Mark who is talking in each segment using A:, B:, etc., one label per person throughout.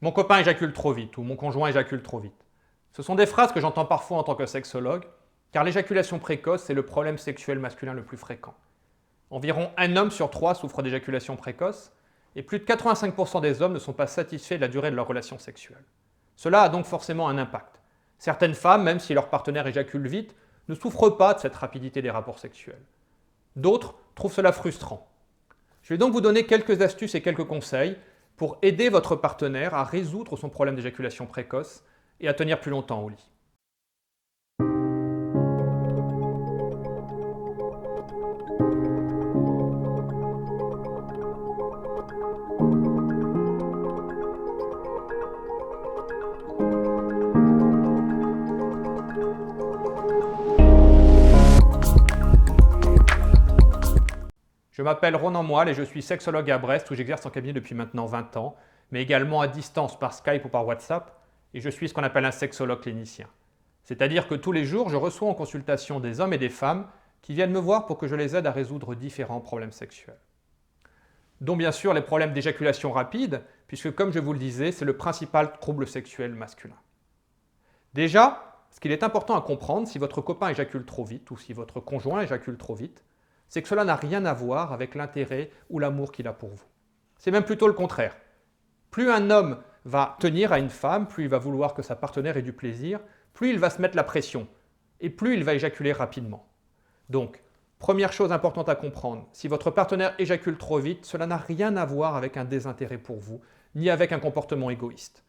A: Mon copain éjacule trop vite ou mon conjoint éjacule trop vite. Ce sont des phrases que j'entends parfois en tant que sexologue, car l'éjaculation précoce est le problème sexuel masculin le plus fréquent. Environ un homme sur trois souffre d'éjaculation précoce, et plus de 85% des hommes ne sont pas satisfaits de la durée de leur relation sexuelle. Cela a donc forcément un impact. Certaines femmes, même si leur partenaire éjacule vite, ne souffrent pas de cette rapidité des rapports sexuels. D'autres trouvent cela frustrant. Je vais donc vous donner quelques astuces et quelques conseils pour aider votre partenaire à résoudre son problème d'éjaculation précoce et à tenir plus longtemps au lit. Je m'appelle Ronan Moelle et je suis sexologue à Brest où j'exerce en cabinet depuis maintenant 20 ans, mais également à distance par Skype ou par WhatsApp, et je suis ce qu'on appelle un sexologue clinicien. C'est-à-dire que tous les jours, je reçois en consultation des hommes et des femmes qui viennent me voir pour que je les aide à résoudre différents problèmes sexuels. Dont bien sûr les problèmes d'éjaculation rapide, puisque comme je vous le disais, c'est le principal trouble sexuel masculin. Déjà, ce qu'il est important à comprendre, si votre copain éjacule trop vite ou si votre conjoint éjacule trop vite, c'est que cela n'a rien à voir avec l'intérêt ou l'amour qu'il a pour vous. C'est même plutôt le contraire. Plus un homme va tenir à une femme, plus il va vouloir que sa partenaire ait du plaisir, plus il va se mettre la pression, et plus il va éjaculer rapidement. Donc, première chose importante à comprendre, si votre partenaire éjacule trop vite, cela n'a rien à voir avec un désintérêt pour vous, ni avec un comportement égoïste.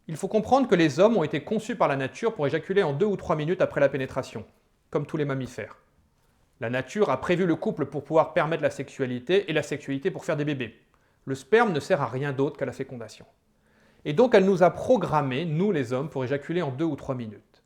A: Il faut comprendre que les hommes ont été conçus par la nature pour éjaculer en 2 ou 3 minutes après la pénétration, comme tous les mammifères. La nature a prévu le couple pour pouvoir permettre la sexualité et la sexualité pour faire des bébés. Le sperme ne sert à rien d'autre qu'à la fécondation. Et donc elle nous a programmés, nous les hommes, pour éjaculer en 2 ou 3 minutes.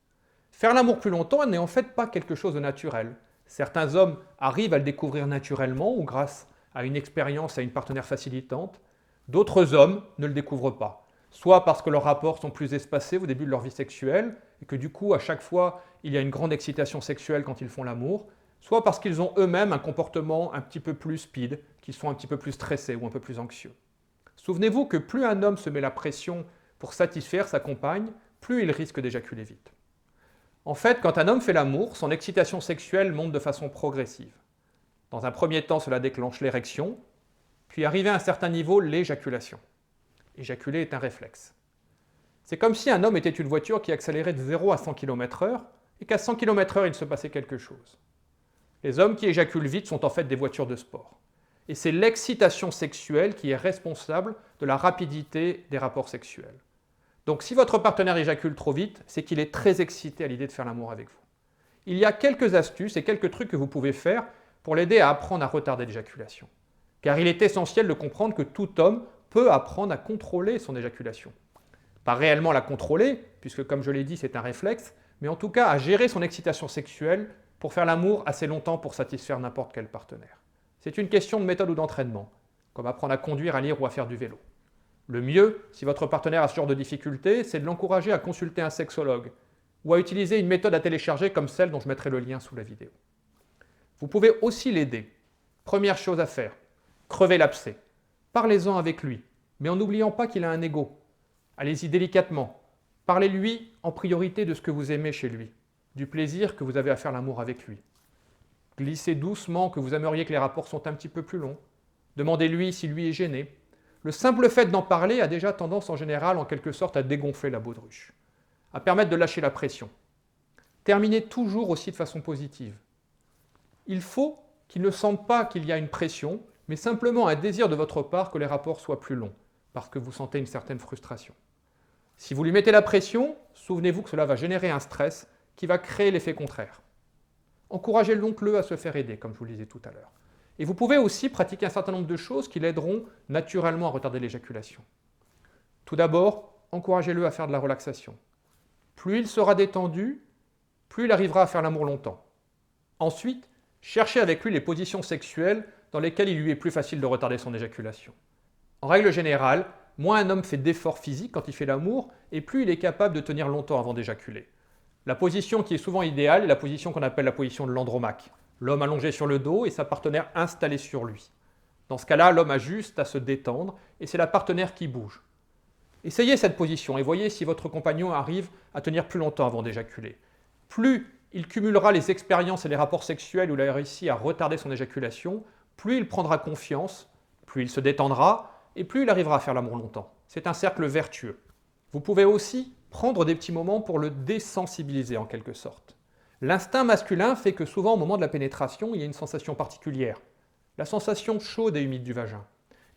A: Faire l'amour plus longtemps n'est en fait pas quelque chose de naturel. Certains hommes arrivent à le découvrir naturellement ou grâce à une expérience, à une partenaire facilitante. D'autres hommes ne le découvrent pas. Soit parce que leurs rapports sont plus espacés au début de leur vie sexuelle, et que du coup, à chaque fois, il y a une grande excitation sexuelle quand ils font l'amour, soit parce qu'ils ont eux-mêmes un comportement un petit peu plus speed, qu'ils sont un petit peu plus stressés ou un peu plus anxieux. Souvenez-vous que plus un homme se met la pression pour satisfaire sa compagne, plus il risque d'éjaculer vite. En fait, quand un homme fait l'amour, son excitation sexuelle monte de façon progressive. Dans un premier temps, cela déclenche l'érection, puis arrivé à un certain niveau, l'éjaculation. Éjaculer est un réflexe. C'est comme si un homme était une voiture qui accélérait de 0 à 100 km/h et qu'à 100 km/h, il se passait quelque chose. Les hommes qui éjaculent vite sont en fait des voitures de sport. Et c'est l'excitation sexuelle qui est responsable de la rapidité des rapports sexuels. Donc si votre partenaire éjacule trop vite, c'est qu'il est très excité à l'idée de faire l'amour avec vous. Il y a quelques astuces et quelques trucs que vous pouvez faire pour l'aider à apprendre à retarder l'éjaculation. Car il est essentiel de comprendre que tout homme peut apprendre à contrôler son éjaculation. Pas réellement la contrôler, puisque comme je l'ai dit, c'est un réflexe, mais en tout cas à gérer son excitation sexuelle pour faire l'amour assez longtemps pour satisfaire n'importe quel partenaire. C'est une question de méthode ou d'entraînement, comme apprendre à conduire, à lire ou à faire du vélo. Le mieux, si votre partenaire a ce genre de difficulté, c'est de l'encourager à consulter un sexologue ou à utiliser une méthode à télécharger comme celle dont je mettrai le lien sous la vidéo. Vous pouvez aussi l'aider. Première chose à faire, crevez l'abcès. Parlez-en avec lui, mais en n'oubliant pas qu'il a un ego. Allez-y délicatement. Parlez-lui en priorité de ce que vous aimez chez lui, du plaisir que vous avez à faire l'amour avec lui. Glissez doucement que vous aimeriez que les rapports sont un petit peu plus longs. Demandez-lui si lui est gêné. Le simple fait d'en parler a déjà tendance en général en quelque sorte à dégonfler la baudruche, à permettre de lâcher la pression. Terminez toujours aussi de façon positive. Il faut qu'il ne sente pas qu'il y a une pression, mais simplement un désir de votre part que les rapports soient plus longs, parce que vous sentez une certaine frustration. Si vous lui mettez la pression, souvenez-vous que cela va générer un stress qui va créer l'effet contraire. Encouragez donc le à se faire aider, comme je vous le disais tout à l'heure. Et vous pouvez aussi pratiquer un certain nombre de choses qui l'aideront naturellement à retarder l'éjaculation. Tout d'abord, encouragez-le à faire de la relaxation. Plus il sera détendu, plus il arrivera à faire l'amour longtemps. Ensuite, cherchez avec lui les positions sexuelles dans lesquelles il lui est plus facile de retarder son éjaculation. En règle générale, moins un homme fait d'efforts physiques quand il fait l'amour, et plus il est capable de tenir longtemps avant d'éjaculer. La position qui est souvent idéale est la position qu'on appelle la position de l'andromaque. L'homme allongé sur le dos et sa partenaire installée sur lui. Dans ce cas-là, l'homme a juste à se détendre et c'est la partenaire qui bouge. Essayez cette position et voyez si votre compagnon arrive à tenir plus longtemps avant d'éjaculer. Plus il cumulera les expériences et les rapports sexuels où il a réussi à retarder son éjaculation, plus il prendra confiance, plus il se détendra et plus il arrivera à faire l'amour longtemps. C'est un cercle vertueux. Vous pouvez aussi prendre des petits moments pour le désensibiliser en quelque sorte. L'instinct masculin fait que souvent au moment de la pénétration, il y a une sensation particulière, la sensation chaude et humide du vagin.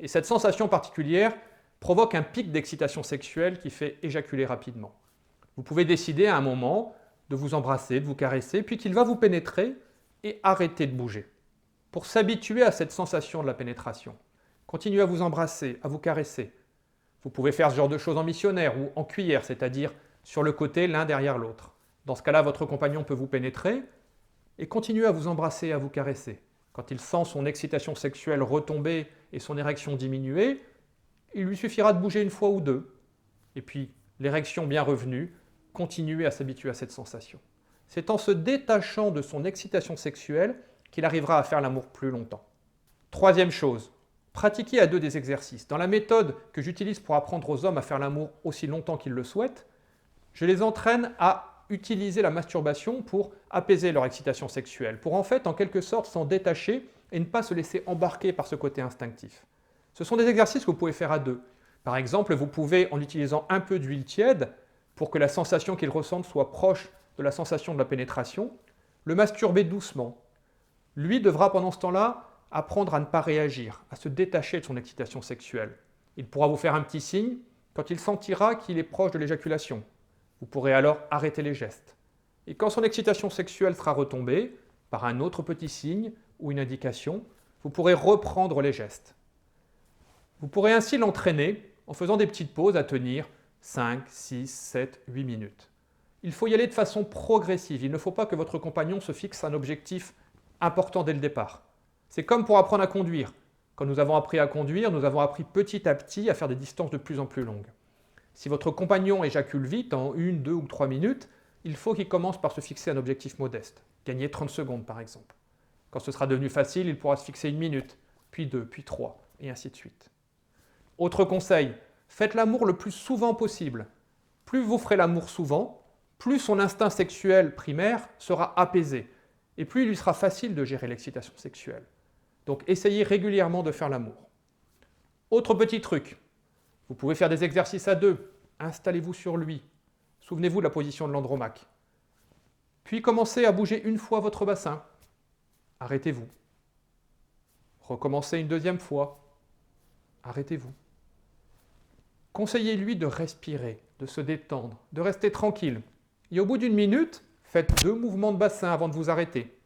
A: Et cette sensation particulière provoque un pic d'excitation sexuelle qui fait éjaculer rapidement. Vous pouvez décider à un moment de vous embrasser, de vous caresser, puis qu'il va vous pénétrer et arrêter de bouger. Pour s'habituer à cette sensation de la pénétration, continuez à vous embrasser, à vous caresser. Vous pouvez faire ce genre de choses en missionnaire ou en cuillère, c'est-à-dire sur le côté l'un derrière l'autre. Dans ce cas-là, votre compagnon peut vous pénétrer et continuer à vous embrasser, à vous caresser. Quand il sent son excitation sexuelle retomber et son érection diminuer, il lui suffira de bouger une fois ou deux. Et puis, l'érection bien revenue, continuez à s'habituer à cette sensation. C'est en se détachant de son excitation sexuelle qu'il arrivera à faire l'amour plus longtemps. Troisième chose, pratiquez à deux des exercices. Dans la méthode que j'utilise pour apprendre aux hommes à faire l'amour aussi longtemps qu'ils le souhaitent, je les entraîne à utiliser la masturbation pour apaiser leur excitation sexuelle, pour en quelque sorte s'en détacher et ne pas se laisser embarquer par ce côté instinctif. Ce sont des exercices que vous pouvez faire à deux. Par exemple, vous pouvez, en utilisant un peu d'huile tiède, pour que la sensation qu'ils ressentent soit proche de la sensation de la pénétration, le masturber doucement. Lui devra pendant ce temps-là apprendre à ne pas réagir, à se détacher de son excitation sexuelle. Il pourra vous faire un petit signe quand il sentira qu'il est proche de l'éjaculation. Vous pourrez alors arrêter les gestes. Et quand son excitation sexuelle sera retombée, par un autre petit signe ou une indication, vous pourrez reprendre les gestes. Vous pourrez ainsi l'entraîner en faisant des petites pauses à tenir 5, 6, 7, 8 minutes. Il faut y aller de façon progressive. Il ne faut pas que votre compagnon se fixe un objectif important dès le départ. C'est comme pour apprendre à conduire. Quand nous avons appris à conduire, nous avons appris petit à petit à faire des distances de plus en plus longues. Si votre compagnon éjacule vite, en 1, 2 ou 3 minutes, il faut qu'il commence par se fixer un objectif modeste. Gagner 30 secondes par exemple. Quand ce sera devenu facile, il pourra se fixer 1 minute, puis 2, puis 3, et ainsi de suite. Autre conseil, faites l'amour le plus souvent possible. Plus vous ferez l'amour souvent, plus son instinct sexuel primaire sera apaisé, et plus il lui sera facile de gérer l'excitation sexuelle. Donc essayez régulièrement de faire l'amour. Autre petit truc, vous pouvez faire des exercices à deux. Installez-vous sur lui. Souvenez-vous de la position de l'andromaque. Puis commencez à bouger une fois votre bassin. Arrêtez-vous. Recommencez une deuxième fois. Arrêtez-vous. Conseillez-lui de respirer, de se détendre, de rester tranquille. Et au bout d'une minute, faites 2 mouvements de bassin avant de vous arrêter.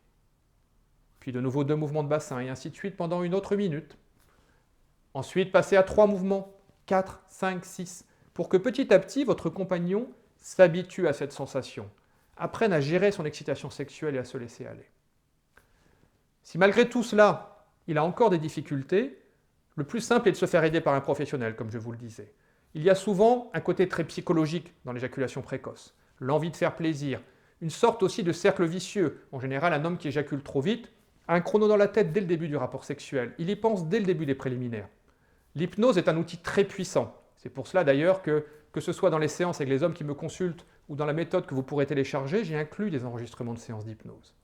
A: Puis de nouveau 2 mouvements de bassin et ainsi de suite pendant une autre minute. Ensuite, passez à 3 mouvements. 4, 5, 6, pour que petit à petit, votre compagnon s'habitue à cette sensation, apprenne à gérer son excitation sexuelle et à se laisser aller. Si malgré tout cela, il a encore des difficultés, le plus simple est de se faire aider par un professionnel, comme je vous le disais. Il y a souvent un côté très psychologique dans l'éjaculation précoce, l'envie de faire plaisir, une sorte aussi de cercle vicieux. En général, un homme qui éjacule trop vite a un chrono dans la tête dès le début du rapport sexuel, il y pense dès le début des préliminaires. L'hypnose est un outil très puissant. C'est pour cela d'ailleurs que ce soit dans les séances avec les hommes qui me consultent ou dans la méthode que vous pourrez télécharger, j'ai inclus des enregistrements de séances d'hypnose.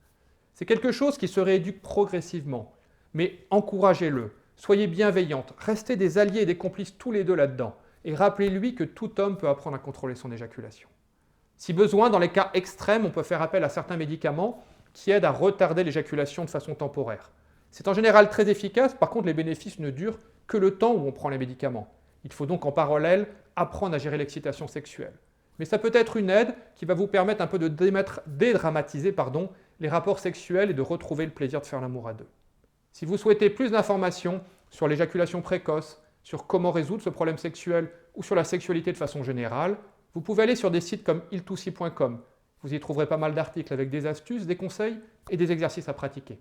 A: C'est quelque chose qui se rééduque progressivement, mais encouragez-le, soyez bienveillante, restez des alliés et des complices tous les deux là-dedans, et rappelez-lui que tout homme peut apprendre à contrôler son éjaculation. Si besoin, dans les cas extrêmes, on peut faire appel à certains médicaments qui aident à retarder l'éjaculation de façon temporaire. C'est en général très efficace, par contre les bénéfices ne durent que le temps où on prend les médicaments. Il faut donc en parallèle apprendre à gérer l'excitation sexuelle. Mais ça peut être une aide qui va vous permettre un peu de dédramatiser les rapports sexuels et de retrouver le plaisir de faire l'amour à deux. Si vous souhaitez plus d'informations sur l'éjaculation précoce, sur comment résoudre ce problème sexuel ou sur la sexualité de façon générale, vous pouvez aller sur des sites comme il2c.com. Vous y trouverez pas mal d'articles avec des astuces, des conseils et des exercices à pratiquer.